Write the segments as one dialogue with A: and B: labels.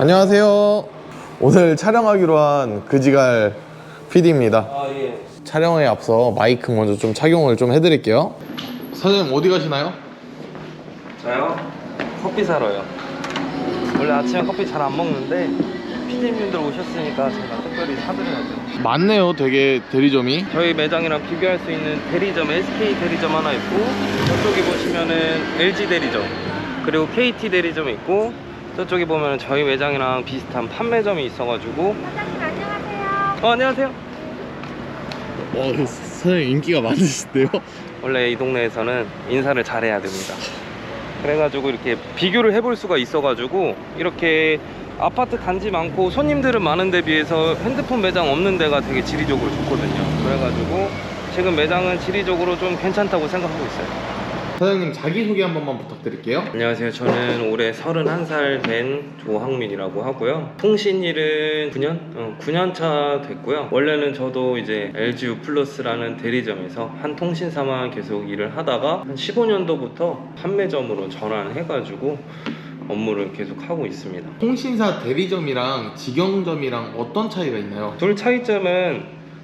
A: 안녕하세요. 오늘 촬영하기로 한 그지갈 PD입니다.
B: 예.
A: 촬영에 앞서 마이크 먼저 좀 착용을 좀 해드릴게요. 사장님 어디 가시나요?
B: 저요? 커피 사러요. 원래 아침에 커피 잘 안 먹는데 PD님들 오셨으니까 제가 특별히 사드려야죠.
A: 많네요, 되게 대리점이.
B: 저희 매장이랑 비교할 수 있는 대리점, SK 대리점 하나 있고, 저쪽에 보시면은 LG 대리점, 그리고 KT 대리점이 있고, 저쪽에 보면은 저희 매장이랑 비슷한 판매점이 있어가지고.
C: 사장님 안녕하세요.
B: 안녕하세요.
A: 사장님 인기가 많으신데요?
B: 원래 이 동네에서는 인사를 잘해야 됩니다. 그래가지고 이렇게 비교를 해볼 수가 있어가지고, 이렇게 아파트 단지 많고 손님들은 많은 데 비해서 핸드폰 매장 없는 데가 되게 지리적으로 좋거든요. 그래가지고 지금 매장은 지리적으로 좀 괜찮다고 생각하고 있어요.
A: 사장님 자기소개 한 번만 부탁드릴게요.
B: 안녕하세요. 저는 올해 31살 된 조항민이라고 하고요. 통신일은 9년 차 됐고요. 원래는 저도 이제 LGU 플러스라는 대리점에서 한 통신사만 계속 일을 하다가 한 15년도부터 판매점으로 전환해가지고 업무를 계속 하고 있습니다.
A: 통신사 대리점이랑 직영점이랑 어떤 차이가 있나요?
B: 둘 차이점은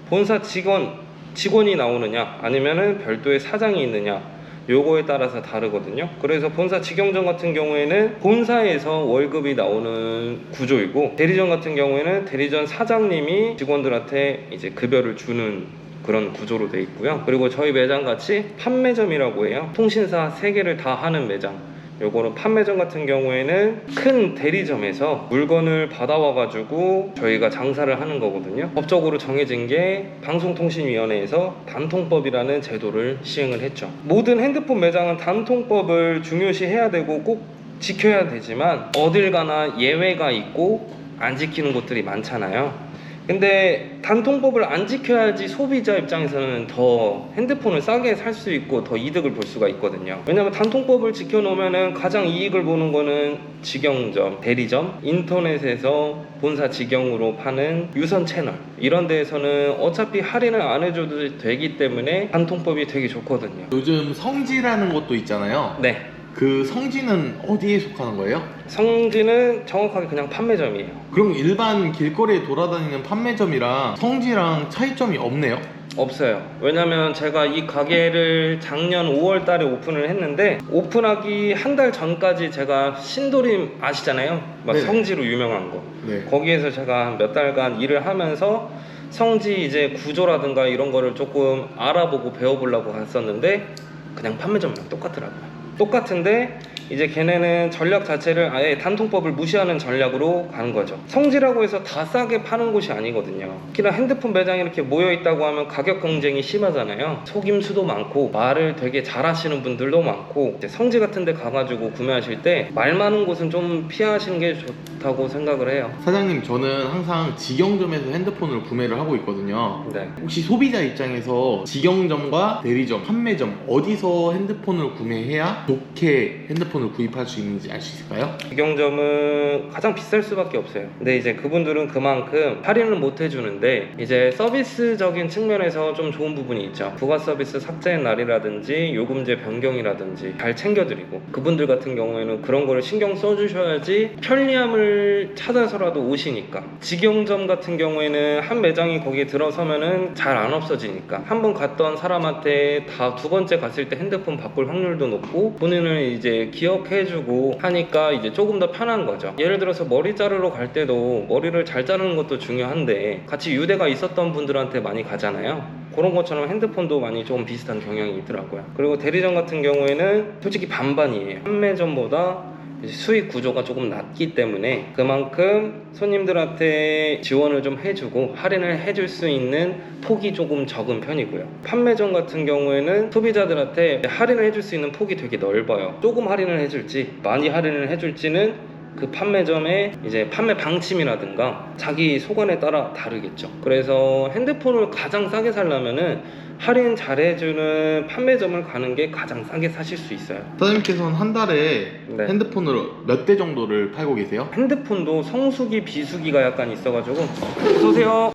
B: 본사 직원이 나오느냐 아니면은 별도의 사장이 있느냐, 요거에 따라서 다르거든요. 그래서 본사 직영점 같은 경우에는 본사에서 월급이 나오는 구조이고, 대리점 같은 경우에는 대리점 사장님이 직원들한테 이제 급여를 주는 그런 구조로 되어 있고요. 그리고 저희 매장 같이 판매점이라고 해요. 통신사 3개를 다 하는 매장. 요거는 판매점 같은 경우에는 큰 대리점에서 물건을 받아와 가지고 저희가 장사를 하는 거거든요. 법적으로 정해진 게 방송통신위원회에서 단통법이라는 제도를 시행을 했죠. 모든 핸드폰 매장은 단통법을 중요시해야 되고 꼭 지켜야 되지만 어딜 가나 예외가 있고 안 지키는 곳들이 많잖아요. 근데 단통법을 안 지켜야지 소비자 입장에서는 더 핸드폰을 싸게 살 수 있고 더 이득을 볼 수가 있거든요. 왜냐면 단통법을 지켜놓으면은 가장 이익을 보는 거는 직영점, 대리점, 인터넷에서 본사 직영으로 파는 유선 채널, 이런 데에서는 어차피 할인을 안 해줘도 되기 때문에 단통법이 되게 좋거든요.
A: 요즘 성지라는 것도 있잖아요.
B: 네.
A: 그 성지는 어디에 속하는 거예요?
B: 성지는 정확하게 그냥 판매점이에요.
A: 그럼 일반 길거리에 돌아다니는 판매점이랑 성지랑 차이점이 없네요?
B: 없어요. 왜냐면 제가 이 가게를 작년 5월 달에 오픈을 했는데, 오픈하기 한 달 전까지 제가 신도림 아시잖아요? 막
A: 네.
B: 성지로 유명한 거.
A: 네.
B: 거기에서 제가 몇 달간 일을 하면서 성지 이제 구조라든가 이런 거를 조금 알아보고 배워보려고 갔었는데, 그냥 판매점이랑 똑같더라고요. 똑같은데 이제 걔네는 전략 자체를 아예 단통법을 무시하는 전략으로 가는 거죠. 성지라고 해서 다 싸게 파는 곳이 아니거든요. 특히나 핸드폰 매장이 이렇게 모여 있다고 하면 가격 경쟁이 심하잖아요. 속임수도 많고 말을 되게 잘하시는 분들도 많고, 이제 성지 같은 데 가가지고 구매하실 때 말 많은 곳은 좀 피하시는 게 좋다고 생각을 해요.
A: 사장님, 저는 항상 직영점에서 핸드폰을 구매를 하고 있거든요.
B: 네.
A: 혹시 소비자 입장에서 직영점과 대리점, 판매점 어디서 핸드폰을 구매해야 좋게 핸드폰을 구입할 수 있는지 알 수 있을까요?
B: 직영점은 가장 비쌀 수밖에 없어요. 근데 이제 그분들은 그만큼 할인을 못 해주는데, 이제 서비스적인 측면에서 좀 좋은 부분이 있죠. 부가 서비스 삭제의 날이라든지 요금제 변경이라든지 잘 챙겨드리고, 그분들 같은 경우에는 그런 거를 신경 써주셔야지 편리함을 찾아서라도 오시니까. 직영점 같은 경우에는 한 매장이 거기에 들어서면은 잘 안 없어지니까 한번 갔던 사람한테 다 두 번째 갔을 때 핸드폰 바꿀 확률도 높고, 본인을 이제 기억해주고 하니까 이제 조금 더 편한 거죠. 예를 들어서 머리 자르러 갈 때도 머리를 잘 자르는 것도 중요한데 같이 유대가 있었던 분들한테 많이 가잖아요. 그런 것처럼 핸드폰도 많이 좀 비슷한 경향이 있더라고요. 그리고 대리점 같은 경우에는 솔직히 반반이에요. 판매점보다 수익 구조가 조금 낮기 때문에 그만큼 손님들한테 지원을 좀 해주고 할인을 해줄 수 있는 폭이 조금 적은 편이고요. 판매점 같은 경우에는 소비자들한테 할인을 해줄 수 있는 폭이 되게 넓어요. 조금 할인을 해줄지 많이 할인을 해줄지는 그 판매점의 이제 판매 방침이라든가 자기 소관에 따라 다르겠죠. 그래서 핸드폰을 가장 싸게 살려면은 할인 잘해주는 판매점을 가는 게 가장 싸게 사실 수 있어요.
A: 사장님께서는 한 달에
B: 네.
A: 핸드폰을 몇 대 정도를 팔고 계세요?
B: 핸드폰도 성수기 비수기가 약간 있어가지고. 어서오세요.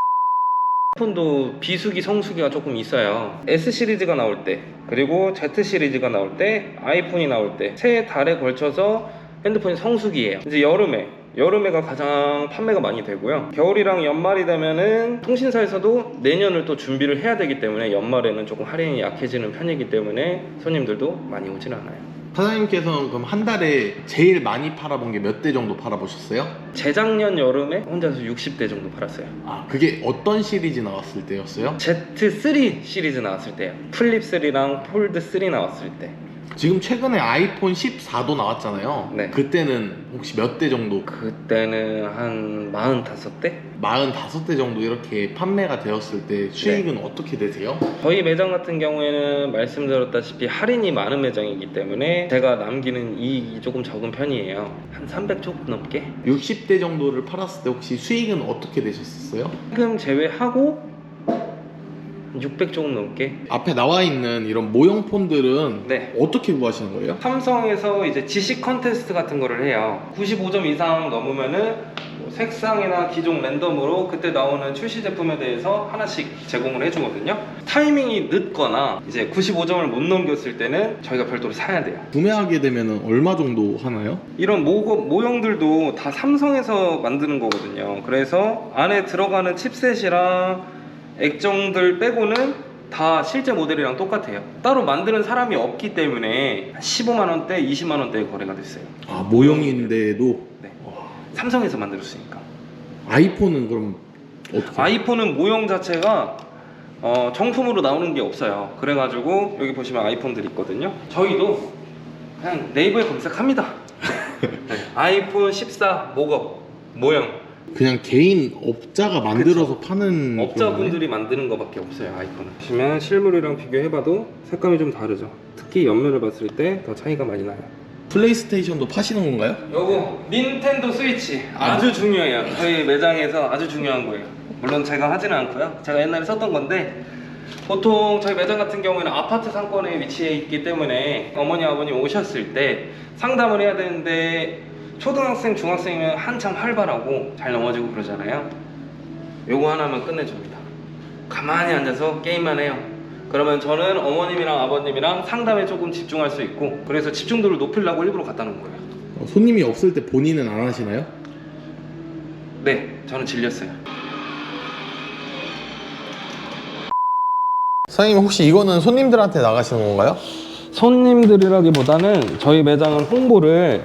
B: 핸드폰도 비수기 성수기가 조금 있어요. S 시리즈가 나올 때, 그리고 Z 시리즈가 나올 때, 아이폰이 나올 때, 세 달에 걸쳐서 핸드폰이 성수기예요. 이제 여름에 여름에가 가장 판매가 많이 되고요. 겨울이랑 연말이 되면은 통신사에서도 내년을 또 준비를 해야 되기 때문에 연말에는 조금 할인이 약해지는 편이기 때문에 손님들도 많이 오진 않아요.
A: 사장님께서는 그럼 한 달에 제일 많이 팔아본 게 몇 대 정도 팔아보셨어요?
B: 재작년 여름에 혼자서 60대 정도 팔았어요.
A: 아, 그게 어떤 시리즈 나왔을 때였어요?
B: Z3 시리즈 나왔을 때요. 플립 3랑 폴드 3 나왔을 때.
A: 지금 최근에 아이폰 14도 나왔잖아요.
B: 네.
A: 그때는 혹시 몇 대 정도?
B: 그때는 한 45대?
A: 45대 정도 이렇게 판매가 되었을 때 수익은 어떻게 되세요?
B: 저희 매장 같은 경우에는 말씀드렸다시피 할인이 많은 매장이기 때문에 제가 남기는 이익이 조금 적은 편이에요. 한 300 조금 넘게?
A: 60대 정도를 팔았을 때 혹시 수익은 어떻게 되셨어요?
B: 세금 제외하고 600 조금 넘게.
A: 앞에 나와 있는 이런 모형 폰들은
B: 네.
A: 어떻게 구하시는 거예요?
B: 삼성에서 이제 지식 컨테스트 같은 거를 해요. 95점 이상 넘으면은 뭐 색상이나 기종 랜덤으로 그때 나오는 출시 제품에 대해서 하나씩 제공을 해주거든요. 타이밍이 늦거나 이제 95점을 못 넘겼을 때는 저희가 별도로 사야 돼요.
A: 구매하게 되면 얼마 정도 하나요?
B: 이런 모형들도 다 삼성에서 만드는 거거든요. 그래서 안에 들어가는 칩셋이랑 액정들 빼고는 다 실제 모델이랑 똑같아요. 따로 만드는 사람이 없기 때문에 15만원대, 20만원대에 거래가 됐어요.
A: 아, 모형인데도?
B: 네. 삼성에서 만들었으니까.
A: 아이폰은 그럼 어떻게?
B: 아이폰은 모형 자체가 정품으로 나오는 게 없어요. 그래가지고 여기 보시면 아이폰들이 있거든요. 저희도 그냥 네이버에 검색합니다. 네. 아이폰 14 모거 모형.
A: 그냥 개인 업자가 만들어서 파는
B: 업자분들이 만드는 거밖에 없어요. 아이폰은. 보시면 실물이랑 비교해봐도 색감이 좀 다르죠. 특히 옆면을 봤을 때 더 차이가 많이 나요.
A: 플레이스테이션도 파시는 건가요?
B: 요거 닌텐도 스위치 아주 중요해요. 저희 매장에서 아주 중요한 거예요. 물론 제가 하지는 않고요. 제가 옛날에 썼던 건데 보통 저희 매장 같은 경우에는 아파트 상권에 위치해 있기 때문에 어머니 아버님 오셨을 때 상담을 해야 되는데 초등학생, 중학생이면 한참 활발하고 잘 넘어지고 그러잖아요. 요거 하나만 끝내줍니다. 가만히 앉아서 게임만 해요. 그러면 저는 어머님이랑 아버님이랑 상담에 조금 집중할 수 있고 그래서 집중도를 높이려고 일부러 갖다 놓은 거예요.
A: 손님이 없을 때 본인은 안 하시나요?
B: 네, 저는 질렸어요.
A: 사장님 혹시 이거는 손님들한테 나가시는 건가요?
B: 손님들이라기보다는 저희 매장은 홍보를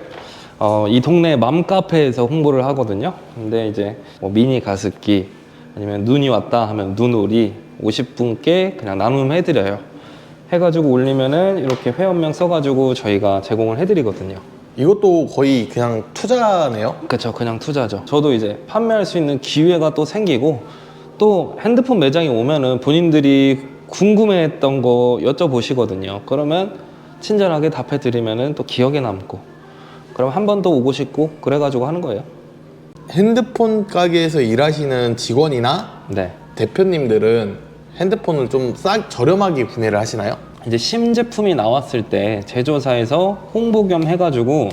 B: 이 동네 맘카페에서 홍보를 하거든요. 근데 이제 뭐 미니 가습기 아니면 눈이 왔다 하면 눈오리 50분께 그냥 나눔해드려요. 해가지고 올리면은 이렇게 회원명 써가지고 저희가 제공을 해드리거든요.
A: 이것도 거의 그냥 투자네요?
B: 그쵸, 그냥 투자죠. 저도 이제 판매할 수 있는 기회가 또 생기고 또 핸드폰 매장에 오면은 본인들이 궁금해했던 거 여쭤보시거든요. 그러면 친절하게 답해드리면은 또 기억에 남고 그럼 한 번 더 오고 싶고 그래가지고 하는 거예요.
A: 핸드폰 가게에서 일하시는 직원이나
B: 네.
A: 대표님들은 핸드폰을 좀 저렴하게 구매를 하시나요?
B: 이제 신제품이 나왔을 때 제조사에서 홍보 겸 해가지고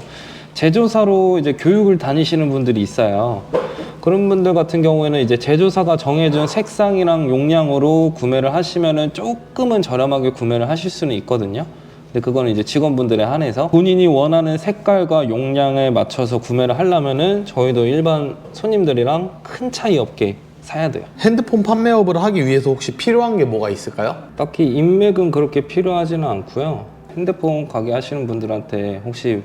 B: 제조사로 이제 교육을 다니시는 분들이 있어요. 그런 분들 같은 경우에는 이제 제조사가 정해준 색상이랑 용량으로 구매를 하시면은 조금은 저렴하게 구매를 하실 수는 있거든요. 근데 그거는 이제 직원분들에 한해서 본인이 원하는 색깔과 용량에 맞춰서 구매를 하려면은 저희도 일반 손님들이랑 큰 차이 없게 사야 돼요.
A: 핸드폰 판매업을 하기 위해서 혹시 필요한 게 뭐가 있을까요?
B: 딱히 인맥은 그렇게 필요하지는 않고요. 핸드폰 가게 하시는 분들한테 혹시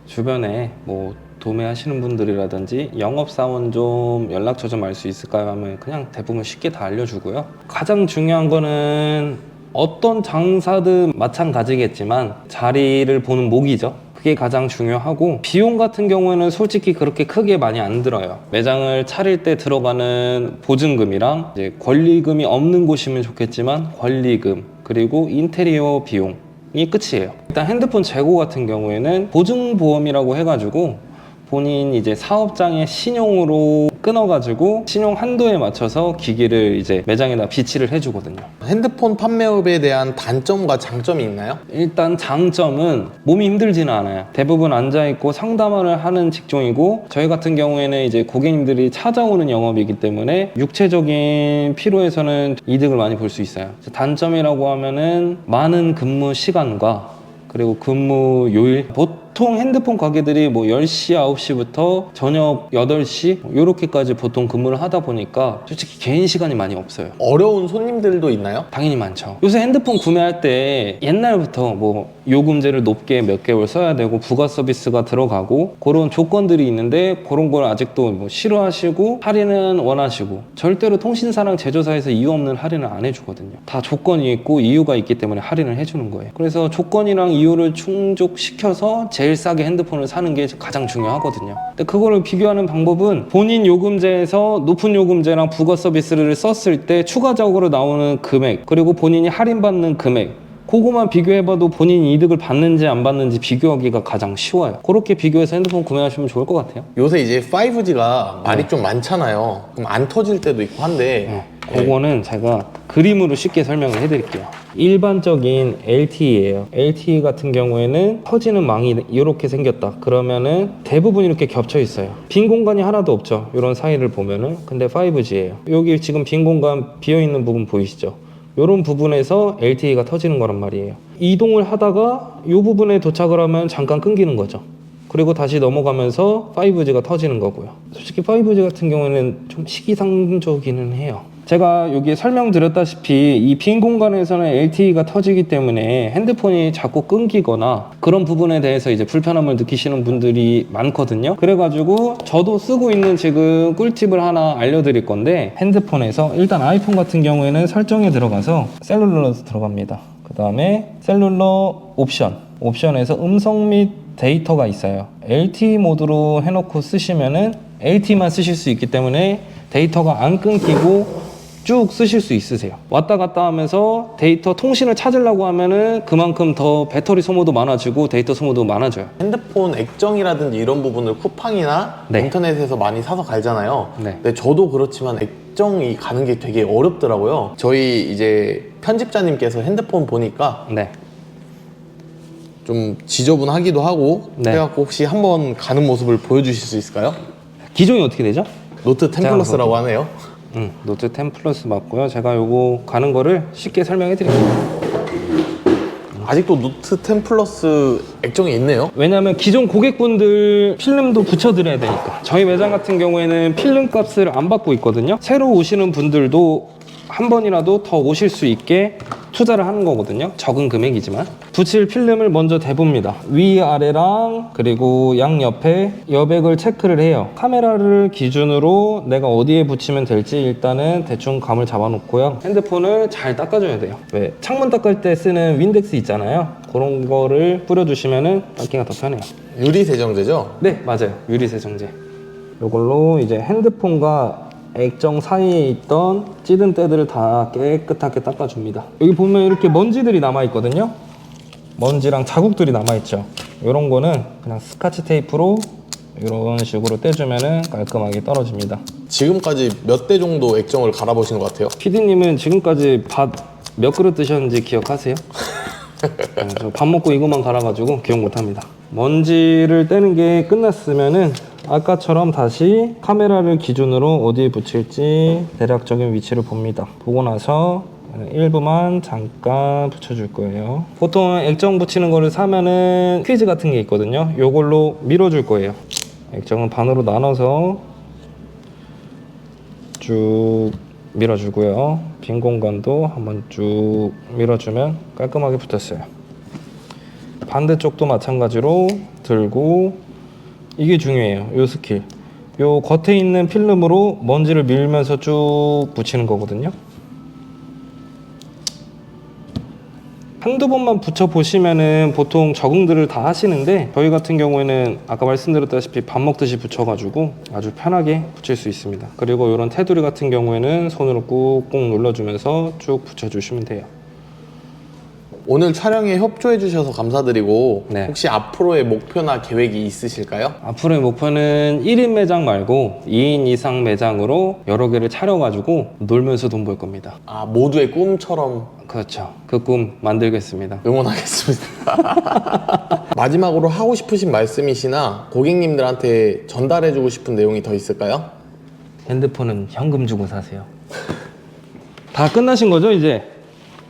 B: 주변에 뭐 도매하시는 분들이라든지 영업사원 좀 연락처 좀 알 수 있을까요? 하면 그냥 대부분 쉽게 다 알려주고요. 가장 중요한 거는 어떤 장사든 마찬가지겠지만 자리를 보는 목이죠. 그게 가장 중요하고 비용 같은 경우에는 솔직히 그렇게 크게 많이 안 들어요. 매장을 차릴 때 들어가는 보증금이랑 이제 권리금이 없는 곳이면 좋겠지만 권리금 그리고 인테리어 비용이 끝이에요. 일단 핸드폰 재고 같은 경우에는 보증보험이라고 해가지고 본인 이제 사업장의 신용으로 끊어가지고 신용 한도에 맞춰서 기기를 이제 매장에다 비치를 해주거든요.
A: 핸드폰 판매업에 대한 단점과 장점이 있나요?
B: 일단 장점은 몸이 힘들지는 않아요. 대부분 앉아있고 상담을 하는 직종이고 저희 같은 경우에는 이제 고객님들이 찾아오는 영업이기 때문에 육체적인 피로에서는 이득을 많이 볼 수 있어요. 단점이라고 하면은 많은 근무 시간과 그리고 근무 요일 보통 핸드폰 가게들이 뭐 10시, 9시부터 저녁 8시 이렇게까지 보통 근무를 하다 보니까 솔직히 개인 시간이 많이 없어요.
A: 어려운 손님들도 있나요?
B: 당연히 많죠. 요새 핸드폰 구매할 때 옛날부터 뭐 요금제를 높게 몇 개월 써야 되고 부가 서비스가 들어가고 그런 조건들이 있는데 그런 걸 아직도 뭐 싫어하시고 할인은 원하시고 절대로 통신사랑 제조사에서 이유 없는 할인을 안 해주거든요. 다 조건이 있고 이유가 있기 때문에 할인을 해주는 거예요. 그래서 조건이랑 이유를 충족시켜서 제일 싸게 핸드폰을 사는 게 가장 중요하거든요. 근데 그거를 비교하는 방법은 본인 요금제에서 높은 요금제랑 부가 서비스를 썼을 때 추가적으로 나오는 금액 그리고 본인이 할인받는 금액 그거만 비교해봐도 본인이 이득을 받는지 안 받는지 비교하기가 가장 쉬워요. 그렇게 비교해서 핸드폰 구매하시면 좋을 것 같아요.
A: 요새 이제 5G가 말이 좀 많잖아요. 그럼 안 터질 때도 있고 한데
B: 그거는 제가 그림으로 쉽게 설명을 해드릴게요. 일반적인 LTE예요. LTE 같은 경우에는 터지는 망이 이렇게 생겼다. 그러면은 대부분 이렇게 겹쳐 있어요. 빈 공간이 하나도 없죠. 이런 사이를 보면은. 근데 5G예요. 여기 지금 빈 공간 비어 있는 부분 보이시죠? 이런 부분에서 LTE가 터지는 거란 말이에요. 이동을 하다가 이 부분에 도착을 하면 잠깐 끊기는 거죠. 그리고 다시 넘어가면서 5G가 터지는 거고요. 솔직히 5G 같은 경우에는 좀 시기상조기는 해요. 제가 여기에 설명드렸다시피 이 빈 공간에서는 LTE가 터지기 때문에 핸드폰이 자꾸 끊기거나 그런 부분에 대해서 이제 불편함을 느끼시는 분들이 많거든요. 그래가지고 저도 쓰고 있는 지금 꿀팁을 하나 알려드릴 건데 핸드폰에서 일단 아이폰 같은 경우에는 설정에 들어가서 셀룰러로 들어갑니다. 그 다음에 셀룰러 옵션에서 음성 및 데이터가 있어요. LTE 모드로 해놓고 쓰시면은 LTE만 쓰실 수 있기 때문에 데이터가 안 끊기고 쭉 쓰실 수 있으세요. 왔다 갔다 하면서 데이터 통신을 찾으려고 하면은 그만큼 더 배터리 소모도 많아지고 데이터 소모도 많아져요.
A: 핸드폰 액정이라든지 이런 부분을 쿠팡이나
B: 네.
A: 인터넷에서 많이 사서 갈잖아요.
B: 네.
A: 근데 저도 그렇지만 액정이 가는 게 되게 어렵더라고요. 저희 이제 편집자님께서 핸드폰 보니까
B: 네.
A: 좀 지저분하기도 하고
B: 네.
A: 해갖고 혹시 한번 가는 모습을 보여주실 수 있을까요?
B: 기종이 어떻게 되죠?
A: 노트 10 플러스라고 하네요.
B: 노트 10 플러스 맞고요. 제가 요거 가는 거를 쉽게 설명해 드릴게요.
A: 아직도 노트 10 플러스 액정이 있네요.
B: 왜냐하면 기존 고객분들 필름도 붙여드려야 되니까. 저희 매장 같은 경우에는 필름 값을 안 받고 있거든요. 새로 오시는 분들도 한 번이라도 더 오실 수 있게 투자를 하는 거거든요. 적은 금액이지만 붙일 필름을 먼저 대봅니다. 위아래랑 그리고 양옆에 여백을 체크를 해요. 카메라를 기준으로 내가 어디에 붙이면 될지 일단은 대충 감을 잡아놓고요. 핸드폰을 잘 닦아줘야 돼요. 왜? 창문 닦을 때 쓰는 윈덱스 있잖아요. 그런 거를 뿌려주시면은 닦기가 더 편해요.
A: 유리 세정제죠?
B: 네, 맞아요. 유리 세정제. 이걸로 이제 핸드폰과 액정 사이에 있던 찌든 때들을 다 깨끗하게 닦아줍니다. 여기 보면 이렇게 먼지들이 남아있거든요. 먼지랑 자국들이 남아있죠. 이런 거는 그냥 스카치 테이프로 이런 식으로 떼주면 깔끔하게 떨어집니다.
A: 지금까지 몇 대 정도 액정을 갈아보신 것 같아요?
B: PD님은 지금까지 밥 몇 그릇 드셨는지 기억하세요? 저 밥 먹고 이것만 갈아가지고 기억 못합니다. 먼지를 떼는 게 끝났으면은 아까처럼 다시 카메라를 기준으로 어디에 붙일지 대략적인 위치를 봅니다. 보고 나서 일부만 잠깐 붙여줄 거예요. 보통 액정 붙이는 거를 사면은 퀴즈 같은 게 있거든요. 요걸로 밀어줄 거예요. 액정은 반으로 나눠서 쭉 밀어주고요. 빈 공간도 한번 쭉 밀어주면 깔끔하게 붙었어요. 반대쪽도 마찬가지로 들고, 이게 중요해요. 요 스킬. 요 겉에 있는 필름으로 먼지를 밀면서 쭉 붙이는 거거든요. 한두 번만 붙여보시면은 보통 적응들을 다 하시는데 저희 같은 경우에는 아까 말씀드렸다시피 밥 먹듯이 붙여가지고 아주 편하게 붙일 수 있습니다. 그리고 이런 테두리 같은 경우에는 손으로 꾹꾹 눌러주면서 쭉 붙여주시면 돼요.
A: 오늘 촬영에 협조해 주셔서 감사드리고
B: 네.
A: 혹시 앞으로의 목표나 계획이 있으실까요?
B: 앞으로의 목표는 1인 매장 말고 2인 이상 매장으로 여러 개를 차려가지고 놀면서 돈 벌 겁니다.
A: 아, 모두의 꿈처럼
B: 그렇죠. 그 꿈 만들겠습니다.
A: 응원하겠습니다. 마지막으로 하고 싶으신 말씀이시나 고객님들한테 전달해 주고 싶은 내용이 더 있을까요?
B: 핸드폰은 현금 주고 사세요. 다 끝나신 거죠 이제?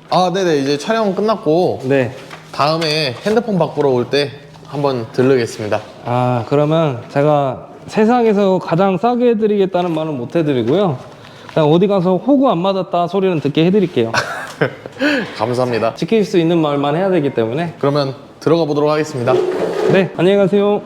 A: 아, 네네. 이제 촬영 끝났고
B: 네.
A: 다음에 핸드폰 바꾸러 올 때 한번 들르겠습니다.
B: 아, 그러면 제가 세상에서 가장 싸게 해드리겠다는 말은 못 해드리고요. 그냥 어디 가서 호구 안 맞았다 소리는 듣게 해드릴게요.
A: 감사합니다.
B: 지킬 수 있는 말만 해야 되기 때문에.
A: 그러면 들어가 보도록 하겠습니다.
B: 네, 안녕히 가세요.